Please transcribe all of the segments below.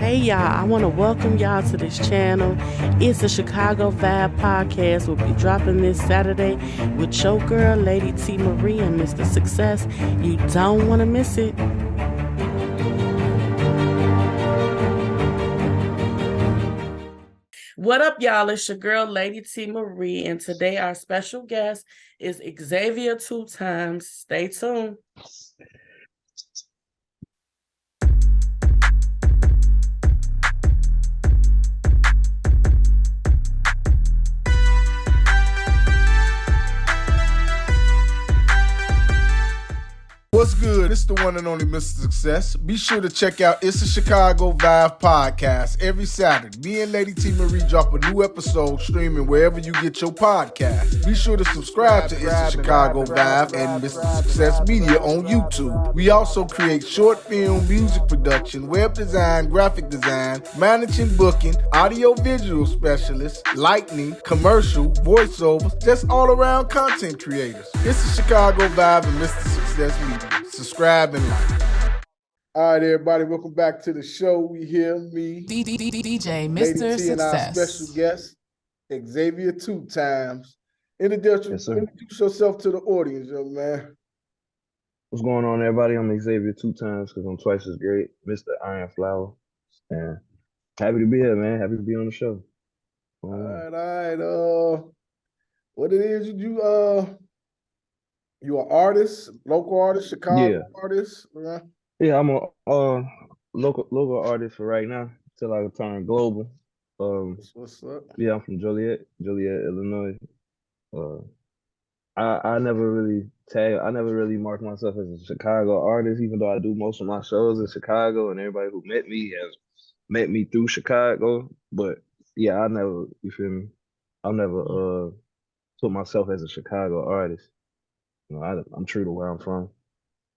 Hey y'all, I want to welcome y'all to this channel. It's the Chicago Vibe Podcast. We'll be dropping this Saturday with your girl, Lady T. Marie and Mr. Success. You don't want to miss it. What up, y'all? It's your girl, Lady T. Marie, and today our special guest is Xavier 2 times. Stay tuned. What's good? It's the one and only Mr. Success. Be sure to check out It's a Chicago Vibe podcast every Saturday. Me and Lady T Marie drop a new episode streaming wherever you get your podcast. Be sure to subscribe to It's a Chicago Vibe and Mr. Success Media on YouTube. We also create short film, music production, web design, graphic design, managing, booking, audio visual specialists, lighting, commercial, voiceovers, just all around content creators. It's a Chicago Vibe and Mr. Success Media. Subscribe and like. All right, everybody, welcome back to the show. We here, me, DJ Lady Mr. T, and our Success. special guest, Xavier 2 times. Introduce yourself to the audience, young man. What's going on, everybody? I'm Xavier 2 times because I'm twice as great, Mr. Iron Flower. And happy to be here, man. Happy to be on the show. All right. What it is you an artist, local artist, Chicago artist? Right? Yeah, I'm a local artist for right now till I turn global. What's up? Yeah, I'm from Joliet, Illinois. I never really marked myself as a Chicago artist, even though I do most of my shows in Chicago, and everybody who met me has met me through Chicago. But yeah, I never put myself as a Chicago artist. You know, I'm true to where I'm from.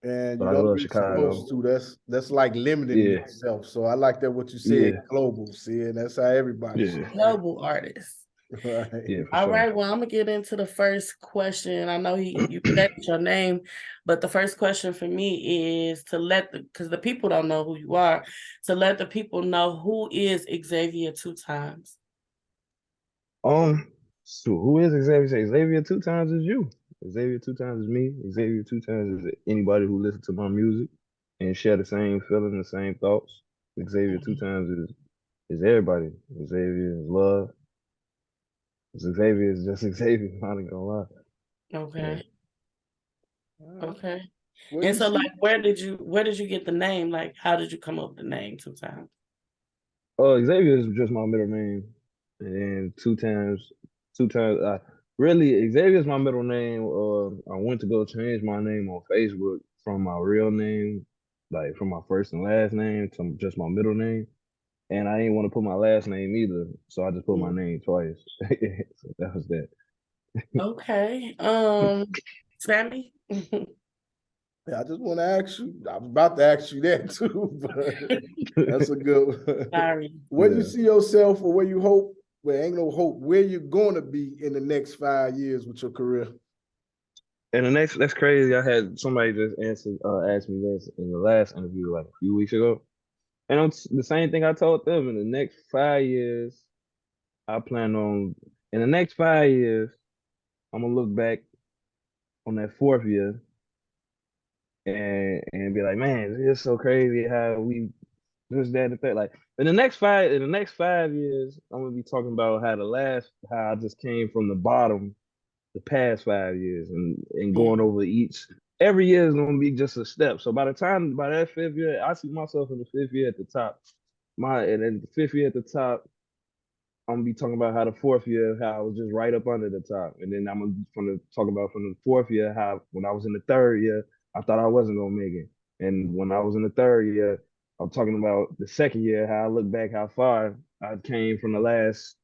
And but I love Chicago. Supposed to. That's like limiting yourself. So I like that what you said, global. See, and that's how everybody global artist. Right. Yeah, all right. Well, I'm gonna get into the first question. I know you said your name, but the first question for me is to because the people don't know who you are, to let the people know who is Xavier 2 times. So who is Xavier? Xavier 2 times is you. Xavier 2 times is me. Xavier 2 times is anybody who listens to my music and share the same feeling, the same thoughts. Xavier 2 times is everybody. Xavier is love. Xavier is just Xavier. I'm not gonna lie. Okay. Yeah. Okay. And so, like, where did you get the name? Like, how did you come up with the name 2 times? Xavier is just my middle name, and 2 times. Really, Xavier is my middle name. I went to go change my name on Facebook from my real name, like from my first and last name to just my middle name. And I didn't want to put my last name either, so I just put my name twice. So that was that. Okay. Sammy? Yeah, I just want to ask you. I was about to ask you that too, but that's a good one. Sorry. Where do you see yourself, or where you hope? Well, ain't no hope. Where you gonna be in the next 5 years with your career? That's crazy. I had somebody just asked me this in the last interview like a few weeks ago. And it's the same thing I told them. In the next 5 years, I plan on, in the next 5 years, I'm gonna look back on that 4th year and be like, man, it's so crazy how we this, that, and the third. Like in the next 5 years, I'm gonna be talking about how I just came from the bottom the past 5 years and going over every year is gonna be just a step. So by that 5th year, I see myself in the 5th year at the top. And then the 5th year at the top, I'm gonna be talking about how the 4th year, how I was just right up under the top. And then I'm gonna talk about from the 4th year, how when I was in the 3rd year, I thought I wasn't gonna make it. And when I was in the 3rd year, I'm talking about the 2nd year, how I look back how far I came from the last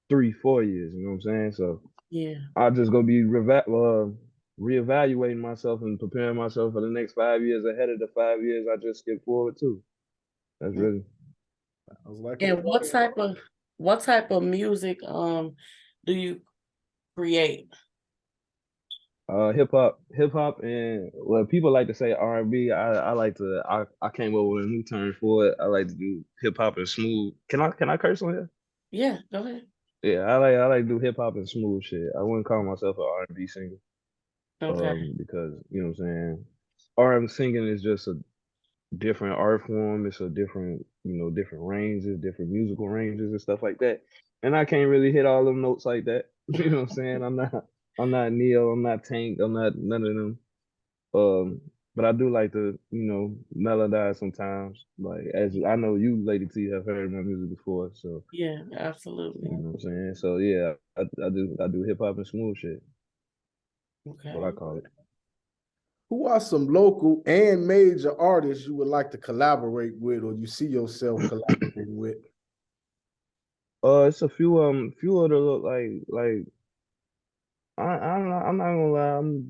3-4 years. You know what I'm saying? So yeah, I'll just go be reevaluating myself and preparing myself for the next 5 years ahead of the 5 years I just skipped forward to. That's really. And what type of music do you create? Hip hop, and well, people like to say R&B. I like to. I came up with a new term for it. I like to do hip hop and smooth. Can I curse on here? Yeah, go ahead. Yeah, I like to do hip hop and smooth shit. I wouldn't call myself an R&B singer. Okay. Because you know what I'm saying. R&B singing is just a different art form. It's a different, different ranges, different musical ranges and stuff like that. And I can't really hit all them notes like that. You know what I'm saying? I'm not Neil. I'm not Tank. I'm not none of them. Um, but I do like to, melodize sometimes. Like as I know you, Lady T, have heard my music before, so Yeah, you absolutely. know what I'm saying. So yeah, I do hip hop and smooth shit. What I Okay. call it. Who are some local and major artists you would like to collaborate with, or you see yourself collaborating with? It's a few of the look like I'm not gonna lie.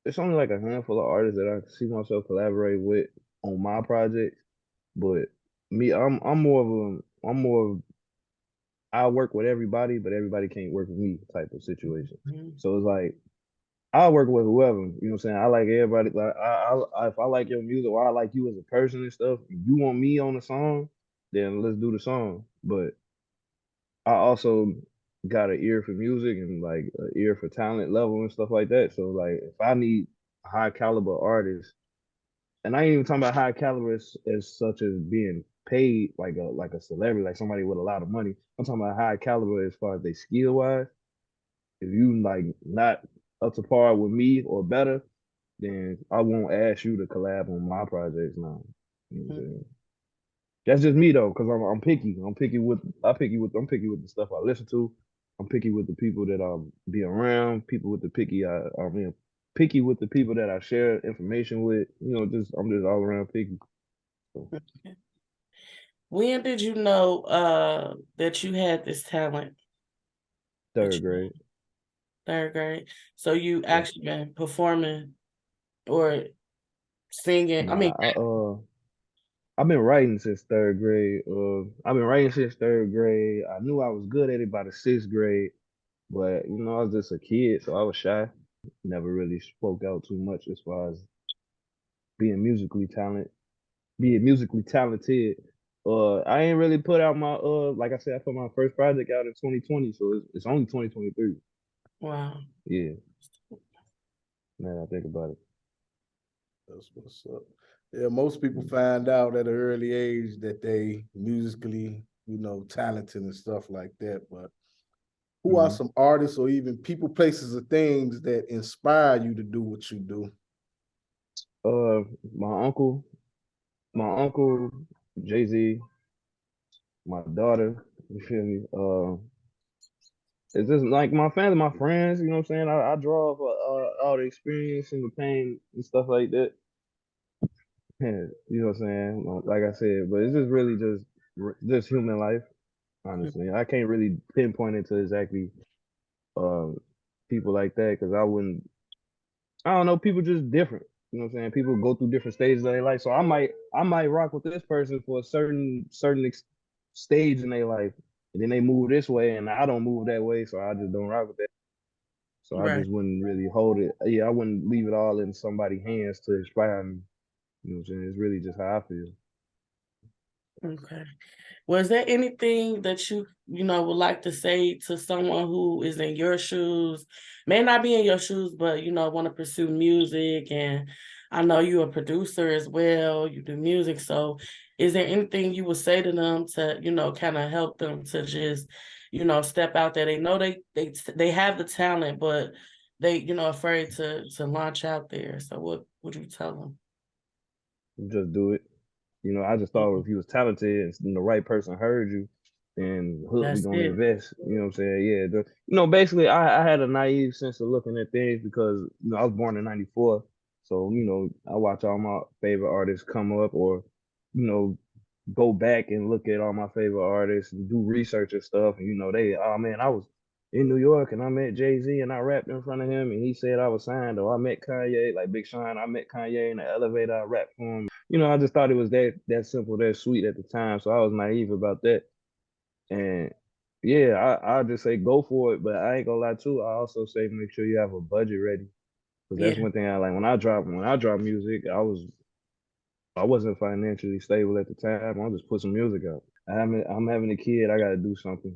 It's only like a handful of artists that I see myself collaborate with on my project. But me, I'm more of I work with everybody, but everybody can't work with me type of situation. Mhm. So it's like I work with whoever. You know what I'm saying? I like everybody. Like if I like your music or I like you as a person and stuff, if you want me on the song, then let's do the song. But I also got an ear for music and like an ear for talent level and stuff like that. So like if I need high caliber artists, and I ain't even talking about high caliber as such as being paid like a celebrity, like somebody with a lot of money. I'm talking about high caliber as far as they skill wise. If you like not up to par with me or better, then I won't ask you to collab on my projects now. You know what I'm Mhm. saying? That's just me though, because I'm picky. I'm picky with the stuff I listen to. I'm picky with the people that I'll be around. People with the picky I mean picky with the people that I share information with. Just I'm just all around picky. So, When did you know that you had this talent that third you grade. third grade? So you Yeah. actually been performing or singing? I Nah, mean, I've been writing since third grade. I've been writing since third grade. I knew I was good at it by the sixth grade, but I was just a kid, so I was shy. Never really spoke out too much as far as being musically talented. Being musically talented. I ain't really put out my like I said, I put my first project out in 2020, so it's only 2023. wow. Yeah, now I think about it. That's what's up. Yeah, most people find out at an early age that they musically, talented and stuff like that. But who are Mm-hmm. some artists or even people, places, or things that inspire you to do what you do? Uh, my uncle, my uncle, Jay-Z, my daughter. You feel me? It's just like my family, my friends. You know what I'm saying? I draw off all the experience and the pain and stuff like that. Yeah, you know what I'm saying? Like I said, but it's just really just human life. Honestly, I can't really pinpoint it to exactly um people like that because I wouldn't. I don't know. People just different. You know what I'm saying? People go through different stages of their life. So I might rock with this person for a certain stage in their life, and then they move this way, and I don't move that way, so I just don't rock with that. So I Right. just wouldn't really hold it. Yeah, I wouldn't leave it all in somebody's hands to inspire me. You know what I'm saying? It's really just how I feel. Okay. Was there anything that you would like to say to someone who is in your shoes? May not be in your shoes, but want to pursue music, and I know you're a producer as well. You do music, so is there anything you would say to them to, kind of help them to just, step out there? They know they have the talent, but they, afraid to launch out there. So what would you tell them? Just do it. I just thought if you was talented and the right person heard you, then look, we That's gonna it. invest. You know what I'm saying? Yeah. Basically, I had a naive sense of looking at things because I was born in '94, so I watch all my favorite artists come up, or you know go back and look at all my favorite artists and do research and stuff. And oh man, I was in New York and I met Jay-Z and I rapped in front of him and he said I was signed, or I met Kanye, like Big Sean, I met Kanye in the elevator, I rapped for him. I just thought it was that simple, that sweet at the time. So I was naive about that. And yeah, I just say go for it, but I ain't gonna lie too. I also say make sure you have a budget ready, because that's Yeah, one thing I like. When I drop music, I wasn't financially stable at the time. I'll just put some music out. I'm having a kid. I got to do something.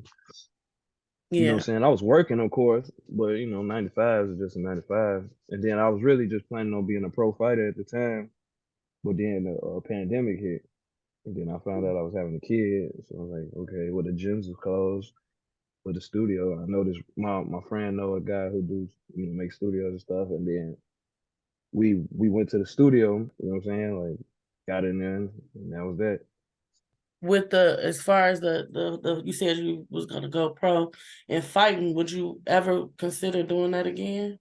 You know what yeah. I'm saying? I was working, of course, but 95 is just a 95. And then I was really just planning on being a pro fighter at the time. But then the pandemic hit, and then I found out I was having a kid. So I was like, okay, well the gyms was closed, for the studio. I noticed my friend know a guy who do make studios and stuff, and then we went to the studio. You know what I'm saying? Like got in there, and that was that. With the as far as the you said you was gonna go pro in fighting, would you ever consider doing that again?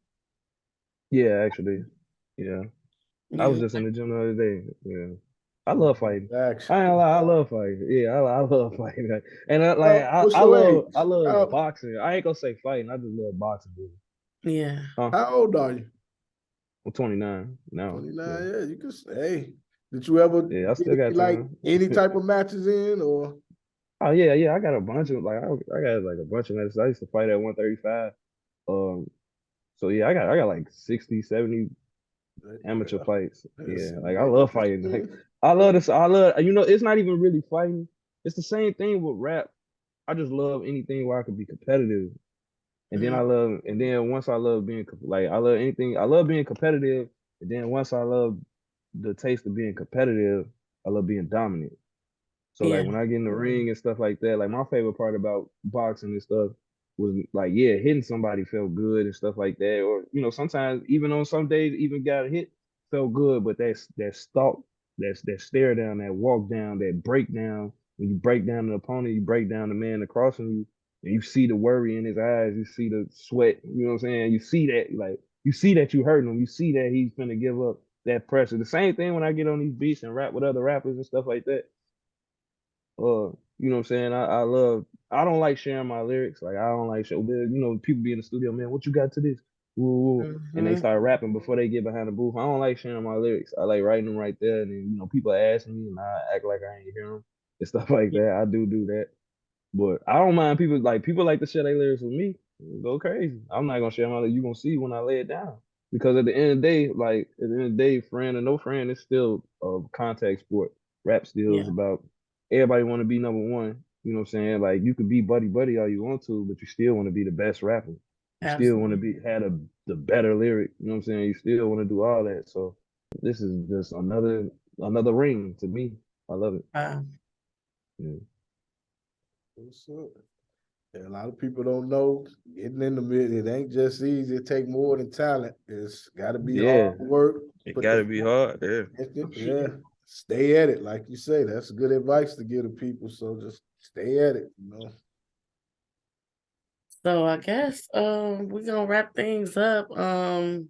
Yeah, actually, yeah. I was Yeah. just in the gym the other day. Yeah, I love fighting. Action. I ain't gonna lie, I love fighting. Yeah, I love fighting. And What's I your love age? I love How, boxing. I ain't gonna say fighting. I just love boxing, dude. Yeah. Huh? how old are you? I'm 29 now. Yeah, 29. Yeah, you can say. Hey, did you ever yeah. I get still got like time. any type of matches in or? Oh yeah, yeah. I got a bunch of I got like a bunch of matches. I used to fight at 135. Um, so yeah, I got like 60, 70 amateur Yeah, fights. yes, Yeah, like I yeah, love get fighting. you Like in. I love this. I love it's not even really fighting. It's the same thing with rap. I just love anything where I could be competitive. Mm, And then once I love being like I love anything. I love being competitive. And then once I love the taste of being competitive, I love being dominant. So yeah. like when I get in the ring and stuff like that, like my favorite part about boxing and stuff was like, yeah, hitting somebody felt good and stuff like that. Or sometimes even on some days, even got hit felt good, but that stalk, that stare down, that walk down, that breakdown. When you break down the opponent, you break down the man across from you, and you see the worry in his eyes, you see the sweat. You know what I'm saying? You see that, like you see that you hurting him. You see that he's gonna give up that pressure. The same thing when I get on these beats and rap with other rappers and stuff like that. You know what I'm saying? I don't like sharing my lyrics. Like I don't like people be in the studio, man, what you got to this? Woo, woo. And they Hmm. start rapping before they get behind the booth. I don't like sharing my lyrics. I like writing them right there. And then, people ask me and I act like I ain't hear them and stuff like Yeah. that. I do that. But I don't mind people like to share their lyrics with me. Go crazy. I'm not gonna share my lyrics. You gonna see when I lay it down. Because at the end of the day, friend or no friend, it's still a contact sport. Rap still is Yeah. about everybody want to be number one. You know what I'm saying? Like you could be buddy buddy all you want to, but you still want to be the best rapper. You still want to Absolutely. be had the better lyric. You know what I'm saying? You still want to do all that. So this is just another ring to me. I love it. Yeah. What's up? Yeah, a lot of people don't know getting in the middle. It ain't just easy. It take more than talent. It's got to be hard Yeah. work. It Put the gotta be hard. Yeah. yeah. Stay at it, like you say. That's good advice to give to people. So just stay at it. So I guess we're gonna wrap things up. Can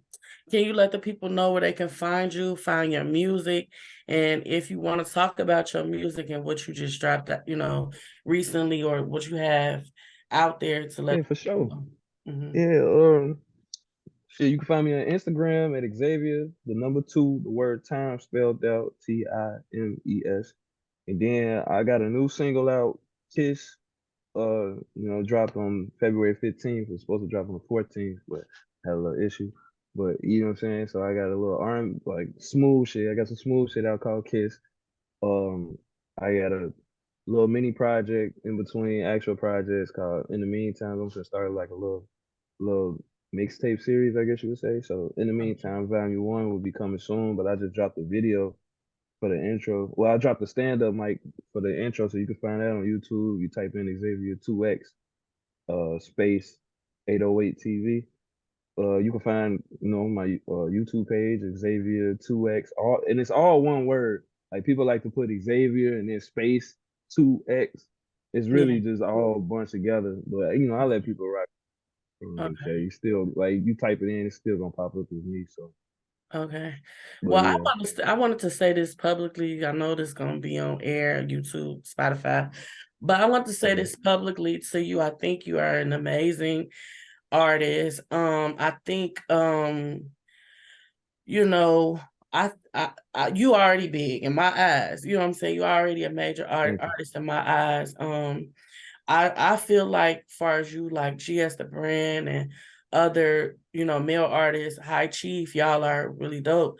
you let the people know where they can find you, find your music, and if you want to talk about your music and what you just dropped, recently, or what you have out there to let Yeah, for people sure. know. Mhm. Yeah, shit, you can find me on Instagram at Xavier, the number two, the word time spelled out Times. And then I got a new single out, Kiss, dropped on February 15th. It's supposed to drop on the 14th, but had a little issue. But you know what I'm saying? So I got a little arm like smooth shit. I got some smooth shit out called Kiss. Um, I got a little mini project in between actual projects called In the Meantime. I'm gonna start like a little mixtape series, I guess you would say. So in the meantime, volume one will be coming soon, but I just dropped a video for the intro. Well, I dropped a stand-up mic for the intro, so you can find that on YouTube. You type in Xavier 2X space 808 TV. You can find my YouTube page Xavier 2X, all and it's all one word. Like people like to put Xavier and then space 2X. It's Yeah. really just all bunched together. But I let people rock. I don't really care. Okay. You still like you type it in, it's still gonna pop up as me. So, Okay. but Well, yeah, I wanted to say this publicly. I know this is gonna be on air, YouTube, Spotify, but I want to say okay. this publicly to you. I think you are an amazing artist. I think you know, you already big in my eyes. You know what I'm saying? You're already a major Thank you. artist in my eyes. I feel like far as you like GS the brand and other, male artists, High Chief, y'all are really dope.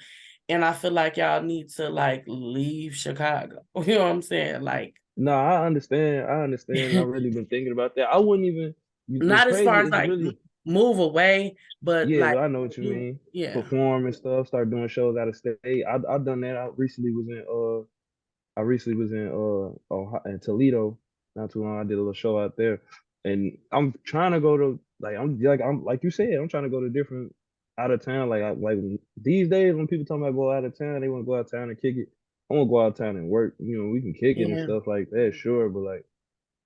And I feel like y'all need to like leave Chicago. You know what I'm saying? Like No, I understand. I understand. I've really been thinking about that. I wouldn't even. It's not as far crazy. as It's like really. move away, but Yeah, like I know what you you, mean. yeah, Perform and stuff. Start doing shows out of state. I done that. I recently was in in Toledo not too long. I did a little show out there, and I'm trying to go to I'm like you said, I'm trying to go to different out of town. These days when people talk about go out of town, they want to go out of town and kick it. I want to go out of town and work. You know, we can kick it and yeah, stuff like that, sure, but like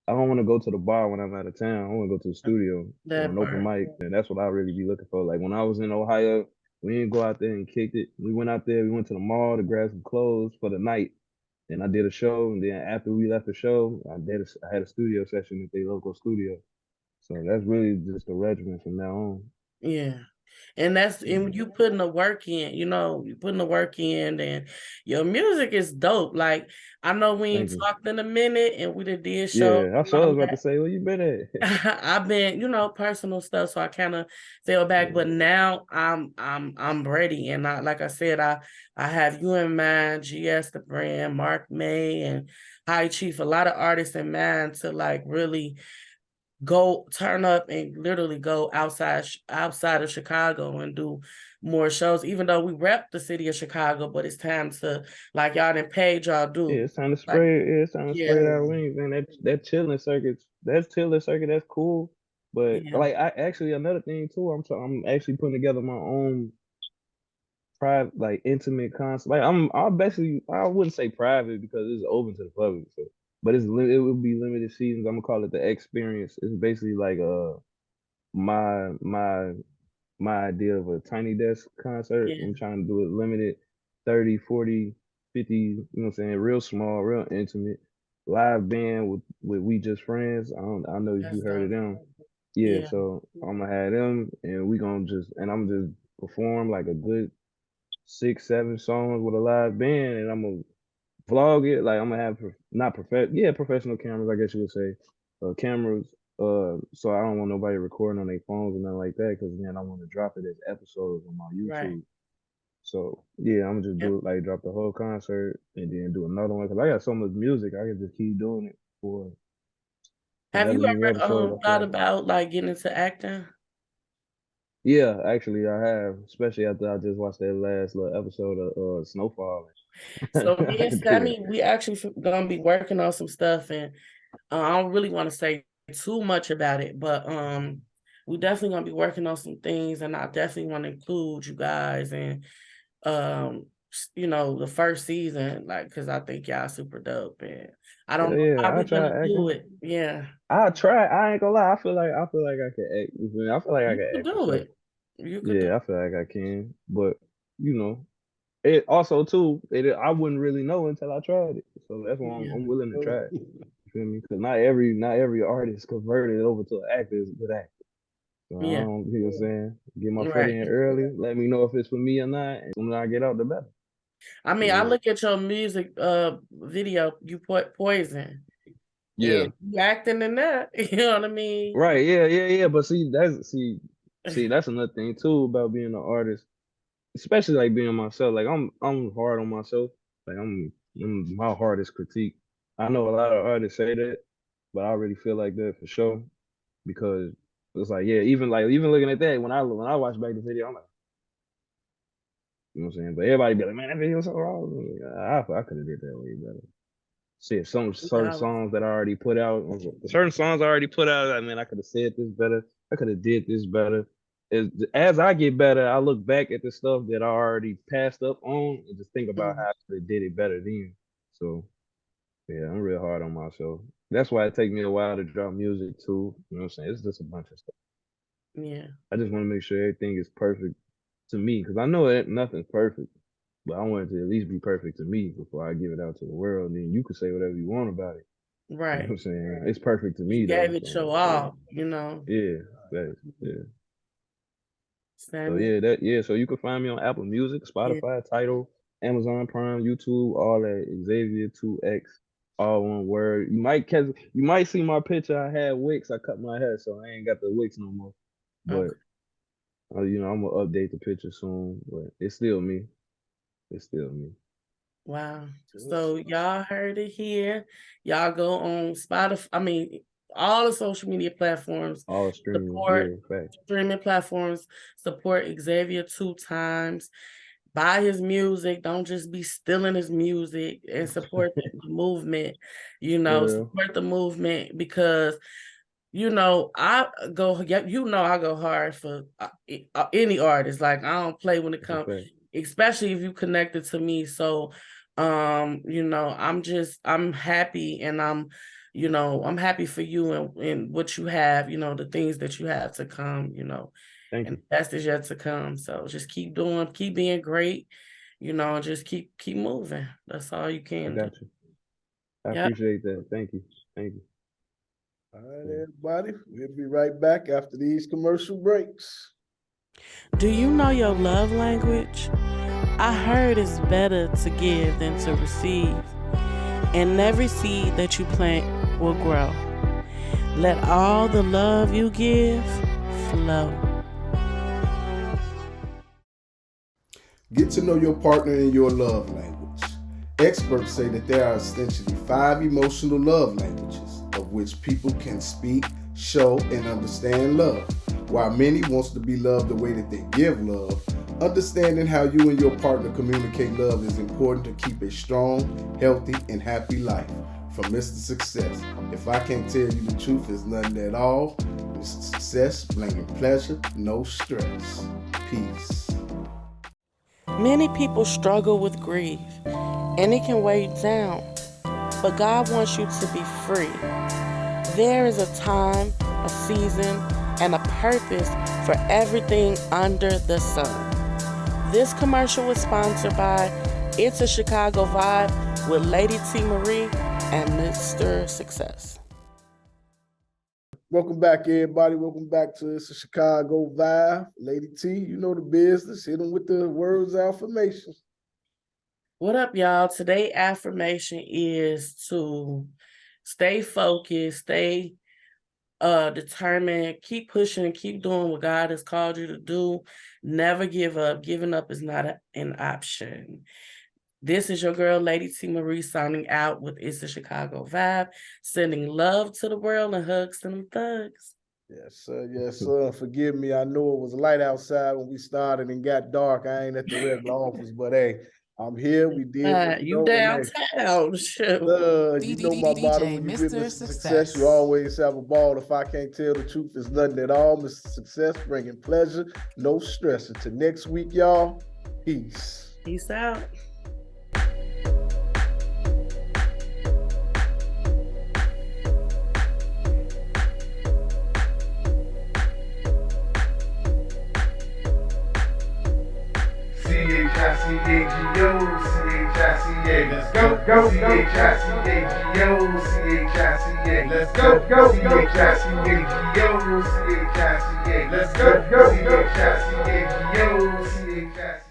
I don't want to go to the bar when I'm out of town. I want to go to the studio or that an open part. mic, and that's what I really be looking for. Like when I was in Ohio, we didn't go out there and kicked it. We went out there. We went to the mall to grab some clothes for the night, and I did a show. And then after we left the show, I had a studio session at the local studio. So that's really just the regimen from now on. Yeah. And Mhm. you putting the work in, you putting the work in, and your music is dope. Like I know we ain't Thank you. talked in a minute and we did shows Yeah, I and sure all was about to that. say, where you been at? I've been, personal stuff, so I kind of fell back. Yeah. But now I'm ready, and like I said, I have you in mind, GS the brand, Mark May, and High Chief, a lot of artists in mind to like really go turn up and literally go outside of Chicago and do more shows. Even though we rep the city of Chicago, but it's time to like y'all done paid y'all Yeah, due. it's time to Like spread. Yeah, it's time to yeah, spread our wings, man. That's chilling circuit. That's cool. But yeah, like, I actually another thing too. I'm actually putting together my own private, like intimate concert. Like I wouldn't say private because it's open to the public. So, but it would be limited seasons. I'm gonna call it the experience. It's basically like my my my idea of a tiny desk concert. yeah. I'm trying to do it limited 30, 40, 50, you know what I'm saying? Real small, real intimate. Live band with We Just Friends. I know if you That's heard of dope. them. Yeah, Yeah, so I'm gonna have them and I'm just perform like a good 6, 7 songs with a live band and I'm gonna vlog it. Like I'm gonna have not professional cameras, I guess you would say, cameras. So I don't want nobody recording on their phones or nothing like that, because then I want to drop it as episodes on my right. YouTube. So yeah, I'm gonna just Yep. do it like drop the whole concert and then do another one because I got so much music. I can just keep doing it for Have whatever you new ever episode I feel thought like. about like getting into acting? Yeah, actually I have, especially after I just watched that last little episode of Snowfall. So me and Yeah, Sammy, we actually gonna be working on some stuff, and I don't really want to say too much about it, but we definitely gonna be working on some things, and I definitely want to include you guys and um the first season, like because I think y'all super dope, and I don't yeah, know how yeah. I we gonna try do acting. it. Yeah, I try. I ain't gonna lie. I feel like I can act. You feel me? I feel like I you can could act for do sure. it. You could do. Yeah, I feel like I can. But you know, it also too. I wouldn't really know until I tried it. So that's why Yeah, I'm willing to try it. You feel me? Because not every artist converted over to an actor is a good actor. So I yeah, don't. You know what I'm saying? Get my foot right. in early. Let me know if it's for me or not. And the sooner I get out, the better. I mean, I Yeah. look at your music video. You put Poison, Yeah. and you acting in that. You know what I mean? Right. Yeah. Yeah. Yeah. But see, that's another thing too about being an artist, especially like being myself. Like I'm hard on myself. Like I'm my hardest critique. I know a lot of artists say that, but I really feel like that for sure because it's like yeah, even looking at that when I watch back the video, I'm like, you know what I'm saying. But everybody be like, man, that video's so wrong. I could have did that way better. See, some certain Yeah, songs that I already put out, certain songs I already put out. I mean, I could have said this better. I could have did this better. As I get better, I look back at the stuff that I already passed up on and just think about how Mhm. I could have did it better then. So yeah, I'm real hard on myself. That's why it takes me a while to drop music too. You know what I'm saying? It's just a bunch of stuff. Yeah, I just want to make sure everything is perfect to me because I know that nothing's perfect, but I want it to at least be perfect to me before I give it out to the world. And then you can say whatever you want about it. You know what right. I'm saying? It's perfect to You me though. gave it So your yeah, all. yeah, yeah. So Sammy. yeah. So you can find me on Apple Music, Yeah. Spotify, Tidal, Amazon Prime, YouTube, all that. Xavier 2X, all one word. You might see my picture. I had Wix. I cut my hair, so I ain't got the Wix no more. But Okay. I'm gonna update the picture soon. But it's still me. It's still me. Wow. So y'all heard it here. Y'all go on Spotify. I mean, all the social media platforms, All streaming. support Yeah, fact. streaming platforms, support Xavier 2 times. Buy his music. Don't just be stealing his music and support the movement. For real. Support the movement because I go hard for any artist. Like I don't play when it That's a comes, fact. especially if you connected to me. So, I'm happy and I'm happy for you and what you have, the things that you have to come, Thank and you. the best is yet to come. So just keep being great, and just keep moving. That's all you I can do. got you. I Yep. appreciate that. Thank you. Thank you. All right, everybody. We'll be right back after these commercial breaks. Do you know your love language? I heard it's better to give than to receive, and every seed that you plant will grow. Let all the love you give flow. Get to know your partner in your love language. Experts say that there are essentially 5 emotional love languages, of which people can speak, show, and understand love. While many wants to be loved the way that they give love, understanding how you and your partner communicate love is important to keep a strong, healthy, and happy life. From Mr. Success, if I can't tell you the truth, it's nothing at all. Mr. Success, bringing pleasure, no stress. Peace. Many people struggle with grief, and it can weigh you down. But God wants you to be free. There is a time, a season, and a purpose for everything under the sun. This commercial was sponsored by It's a Chicago Vibe with Lady T. Marie and Mr. Success. Welcome back, everybody. Welcome back to It's a Chicago Vibe. Lady T, you know the business. Hit them with the words of affirmation. What up, y'all? Today affirmation is to stay focused, stay determined, keep pushing, keep doing what God has called you to do. Never give up. Giving up is not an option. This is your girl, Lady T. Marie, signing out with It's a Chicago Vibe, sending love to the world and hugs to them thugs. Yes, sir. Yes, sir. Forgive me. I know it was light outside when we started and got dark. I ain't at the regular office, but hey, I'm here. We did what You and hey, downtown. Shoot. you know my motto when you get Mr. Success, you always have a ball. If I can't tell the truth, it's nothing at all. Mr. Success bringing pleasure, no stress. Until next week, y'all. Peace. Peace out. C-H-I-C-A-G-O, C-H-I-C-A, let's go, C-H-I-C-A-G-O, C-H-I-C-A, let's go, C-H-I-C-A-G-O, C-H-I-C-A, let's go, C-H-I-C-A-G-O, C-H-I-C-A.